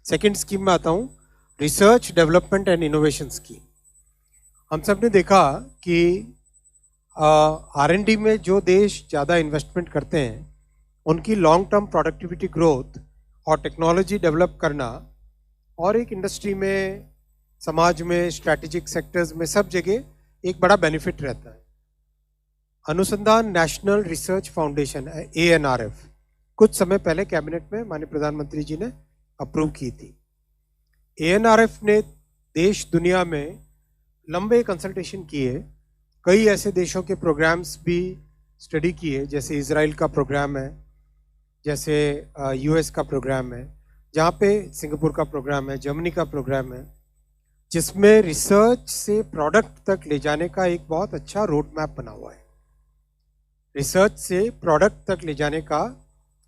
Second scheme में आता हूँ, research development and innovation scheme. हम सब ने देखा कि R&D में जो देश ज़्यादा इन्वेस्टमेंट करते हैं उनकी लॉन्ग टर्म प्रोडक्टिविटी ग्रोथ और टेक्नोलॉजी डेवलप करना और एक इंडस्ट्री में, समाज में, स्ट्रैटेजिक सेक्टर्स में सब जगह एक बड़ा बेनिफिट रहता है। अनुसंधान नेशनल रिसर्च फाउंडेशन ANRF कुछ समय पहले कैबिनेट में माननीय प्रधानमंत्री जी ने अप्रूव की थी। ANRF ने देश दुनिया में लंबे कंसल्टेशन किए, कई ऐसे देशों के प्रोग्राम्स भी स्टडी किए, जैसे इजराइल का प्रोग्राम है, जैसे US का प्रोग्राम है, जहाँ पे सिंगापुर का प्रोग्राम है, जर्मनी का प्रोग्राम है, जिसमें रिसर्च से प्रोडक्ट तक ले जाने का एक बहुत अच्छा रोड मैप बना हुआ है। रिसर्च से प्रोडक्ट तक ले जाने का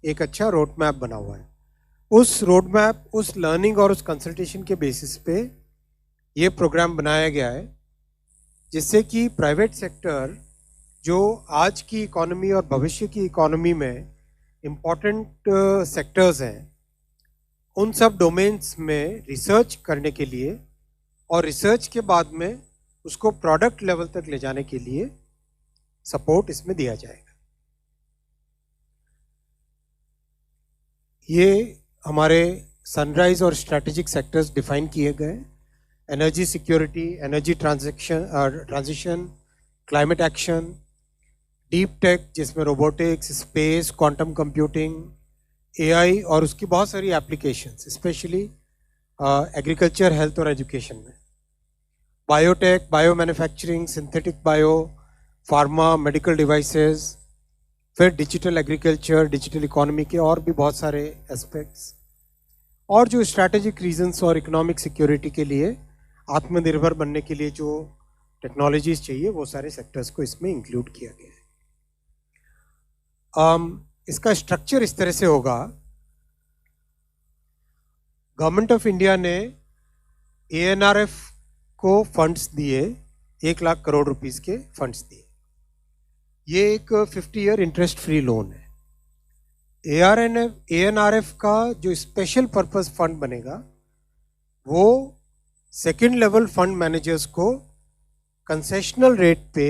एक अच्छा रोड मैप बना हुआ है। उस रोड मैप, उस लर्निंग और उस कंसल्टेशन के बेसिस पे ये प्रोग्राम बनाया गया है, जिससे कि प्राइवेट सेक्टर जो आज की इकोनॉमी और भविष्य की इकोनॉमी में इम्पॉर्टेंट सेक्टर्स हैं, उन सब डोमेन्स में रिसर्च करने के लिए और रिसर्च के बाद में उसको प्रोडक्ट लेवल तक ले जाने के लिए सपोर्ट इसमें दिया जाएगा। ये हमारे सनराइज और स्ट्रैटेजिक सेक्टर्स डिफाइन किए गए: energy security, energy transition, climate action, deep tech जिसमें robotics, space, quantum computing, AI और उसकी बहुत सारी एप्लीकेशंस, स्पेशली एग्रीकल्चर, हेल्थ और एजुकेशन में, biotech, bio manufacturing, synthetic bio, pharma, medical devices, फिर डिजिटल एग्रीकल्चर, डिजिटल इकोनॉमी के और भी बहुत सारे एस्पेक्ट्स, और जो स्ट्रैटेजिक रीजंस और इकोनॉमिक सिक्योरिटी के लिए, आत्मनिर्भर बनने के लिए जो टेक्नोलॉजीज चाहिए, वो सारे सेक्टर्स को इसमें इंक्लूड किया गया है। इसका स्ट्रक्चर इस तरह से होगा: गवर्नमेंट ऑफ इंडिया ने ANRF को फंड्स दिए, 1 लाख करोड़ रुपीस के फंड्स दिए। ये एक 50 ईयर इंटरेस्ट फ्री लोन है। ANRF का जो स्पेशल पर्पस फंड बनेगा, वो सेकेंड लेवल फंड मैनेजर्स को कंसेशनल रेट पे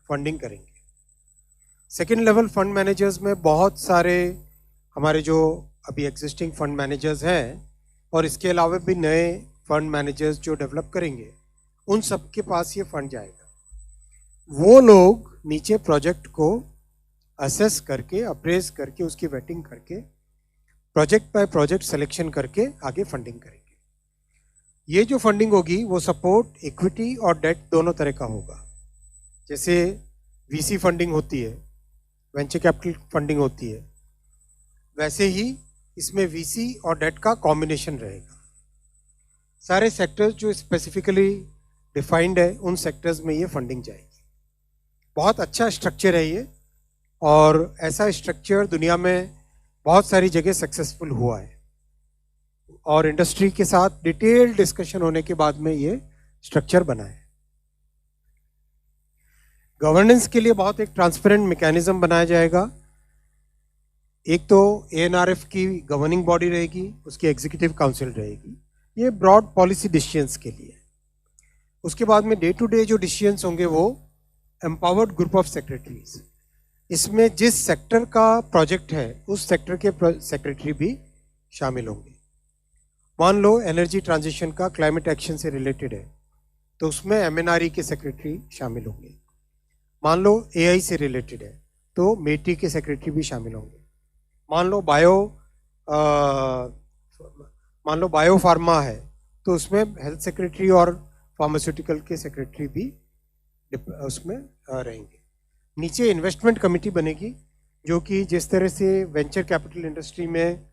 फंडिंग करेंगे। सेकेंड लेवल फंड मैनेजर्स में बहुत सारे हमारे जो अभी एग्जिस्टिंग फंड मैनेजर्स हैं और इसके अलावा भी नए फंड मैनेजर्स जो डेवलप करेंगे, उन सब के पास ये फंड जाएगा। वो लोग नीचे प्रोजेक्ट को असेस करके, अप्रेज करके, उसकी वेटिंग करके, प्रोजेक्ट बाय प्रोजेक्ट सिलेक्शन करके आगे फंडिंग करेंगे। ये जो फंडिंग होगी वो सपोर्ट इक्विटी और डेट दोनों तरह का होगा। जैसे VC फंडिंग होती है, वेंचर कैपिटल फंडिंग होती है, वैसे ही इसमें VC और डेट का कॉम्बिनेशन रहेगा। सारे सेक्टर्स जो स्पेसिफिकली डिफाइंड है, उन सेक्टर्स में ये फंडिंग जाएगी। बहुत अच्छा स्ट्रक्चर है ये, और ऐसा स्ट्रक्चर दुनिया में बहुत सारी जगह सक्सेसफुल हुआ है, और इंडस्ट्री के साथ डिटेल डिस्कशन होने के बाद में ये स्ट्रक्चर बना है। गवर्नेंस के लिए बहुत एक ट्रांसपेरेंट मैकेनिज्म बनाया जाएगा। एक तो ANRF की गवर्निंग बॉडी रहेगी, उसकी एग्जीक्यूटिव काउंसिल रहेगी, ये ब्रॉड पॉलिसी डिसीजंस के लिए। उसके बाद में डे टू डे जो डिसीजंस होंगे वो एम्पावर्ड ग्रुप ऑफ सेक्रेटरीज, इसमें जिस सेक्टर का प्रोजेक्ट है उस सेक्टर के सेक्रेटरी भी शामिल होंगे। मान लो एनर्जी ट्रांजिशन का क्लाइमेट एक्शन से रिलेटेड है, तो उसमें MNRE के सेक्रेटरी शामिल होंगे। मान लो AI से रिलेटेड है, तो METI के सेक्रेटरी भी शामिल होंगे। मान लो बायो फार्मा है, तो उसमें हेल्थ सेक्रेटरी और फार्मास्यूटिकल के सेक्रेटरी भी उसमें रहेंगे। नीचे इन्वेस्टमेंट कमेटी बनेगी, जो कि जिस तरह से वेंचर कैपिटल इंडस्ट्री में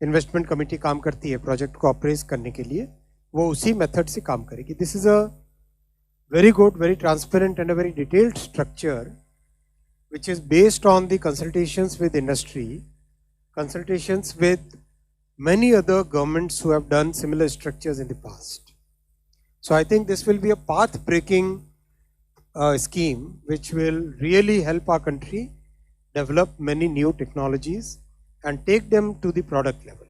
इन्वेस्टमेंट कमेटी काम करती है प्रोजेक्ट को अप्रेज करने के लिए, वो उसी मेथड से काम करेगी। This is a very good, very transparent and a very detailed structure which is based on the consultations with industry, consultations with many other governments who have done similar structures in the past. So I think this will be a path-breaking scheme which will really help our country develop many new technologies and take them to the product level.